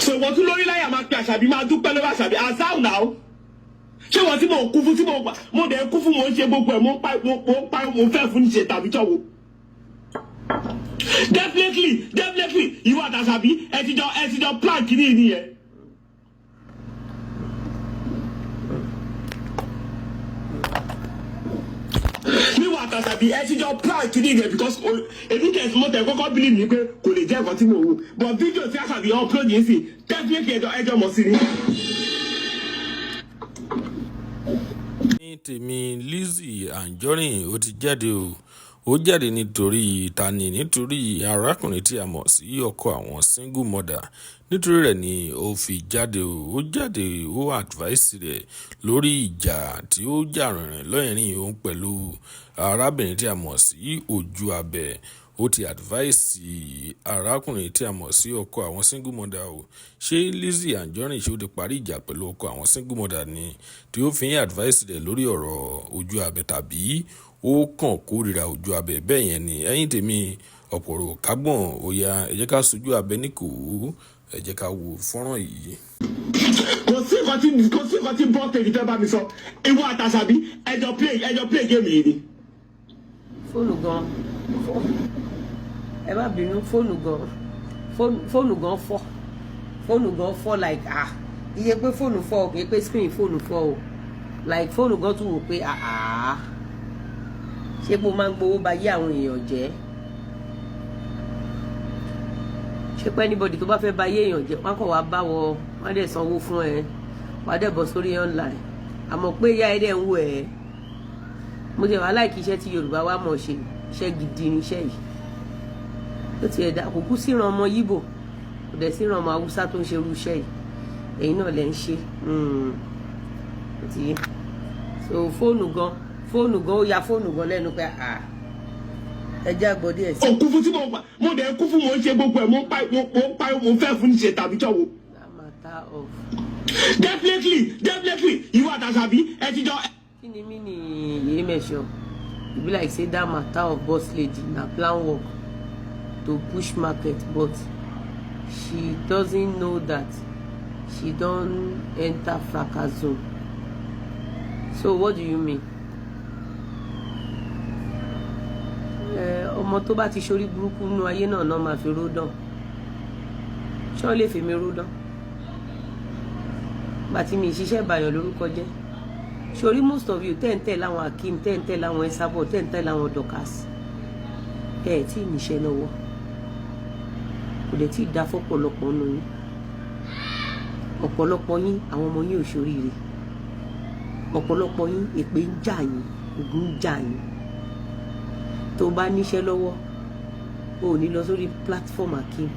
so ìwọ tún lórí láyà máa pe Àṣàbí máa dúpẹ́ lọ́wọ́ Àṣàbí azao now ṣé wọ́n tí mo kú fún tí mo dẹ̀ kú fún mo ń ṣe gbogbo ẹ̀ mo fẹ́ fún níṣe tàbí tọ́wọ́ definitely ìwọ àti Àṣàbí ẹ ti jọ plan kìíní nìyẹn. níwọ̀ àti Àṣàbí ẹ ti jọ plan kìíní nìyẹn because èmi kẹ̀sì mo tẹ̀ kọ́kọ́ believe mi pé kò lè jẹ́ nǹkan tí mo wò but fídíò tí Àṣàbí upload yìí sí definitely ẹjọ́ mọ̀ sí ni. ní tèmi Lizzy Anjorin ó ti jáde ó jáde nítorí tani nítorí arákùnrin tí a mọ̀ sí ọkọ àwọn single mother nítorí rẹ̀ ni ó fi jáde ó jáde ó advice rẹ̀ lórí ìjà tí ó jà rìnrìn lọ́yìnrìn òun pẹ̀lú arábìnrin tí a mọ̀ sí Ojuabe ó ti advice arákùnrin tí a mọ̀ sí ọkọ àwọn single mother o ṣé Lizzy Anjorin ṣé ó ti parí ìjà pẹ̀lú ọkọ àwọn single mother ni tí ó fi ń advice rẹ̀ lórí ọ̀rọ̀ Ojuabe tàbí ó kàn kórìíra Ojuabe bẹ́ẹ̀ yẹn ni ẹ̀yin tèmi ọ̀pọ̀rọ̀ kágbọ̀n ó yá ẹ jẹ́ ká sojú abẹ ní kò ẹ jẹ́ ká wo fọ́nrán yìí. kò sí nǹkan tí bọ́ọ̀tẹ̀lì fẹ́ bá mi sọ ìwọ àti Àṣàbí ẹjọ́ play game yìí ni. fóònù gan ẹ má bínú fóònù gan fọ́ like iye pé fóònù fọ́ o kì í pé screen fóònù fọ́ o like fóònù gan tún wò pé ṣé pé o máa ń gbowó ba yé àwọn èèyàn jẹ́ ṣé pé anybody tó bá fẹ́ ba yé èèyàn jẹ́ wọ́n kàn wá bá wọ wọ́n dẹ̀ sanwó fún ẹ wọ́n á dẹ̀ bọ̀ sórí online àmọ́ pé ìyá ẹ dẹ̀ ń wò ẹ́ mo jẹ́ wàá láìkí iṣẹ́ tí Yorùbá wa mọ̀ ṣe iṣẹ́ gidi ni iṣẹ́ yìí ó ti ẹ̀dá kò kú síran ọmọ Yíbò kò dẹ̀ síran ọmọ Haúsá tó ń ṣe irú iṣẹ́ yìí èyí náà lẹ́ ń ṣe ó ti yé so fóònù gan ó ya fóònù gan lẹ́nu pé ẹjẹ́ àgbọ̀ díẹ̀ sí. òkú fún tí mo dẹ̀ kú fún mo ń ṣe gbogbo ẹ̀ mo fẹ́ fún níṣe tàbí tọ́wọ́. definitely ìwọ àti Àṣàbí ẹ ti jọ. kí ni mí ni yèé mẹ́sàn e be like say that matter of boss lady na plan work to push market but she doesn't know that she don enter fracas zone. So what do you mean? Ọmọ tó bá ti ṣorí burúkú nínú ayé náà máa fi ródàn ṣé wọ́n lè fi mi ródàn bàtí mi ìṣiṣẹ́ ìbàyàn lórúkọ jẹ́ ṣorí most of you tẹ́ǹtẹ́ láwọn Akeem tẹ́ǹtẹ́ láwọn Esabo tẹ́ǹtẹ́ láwọn Dorcas ẹ̀ tí ì níṣẹ́ lọ́wọ́ kò dẹ̀ tí ì dá fọ́pọ̀lọpọ̀ nù yín ọ̀pọ̀lọpọ̀ yín àwọn ọmọ yín ò ṣoríire ọ̀pọ̀lọpọ̀ yín èpè ń jà yín ògùn ń jà yín tó bá níṣẹ́ lọ́wọ́ o ò ní lọ sórí platform Akeem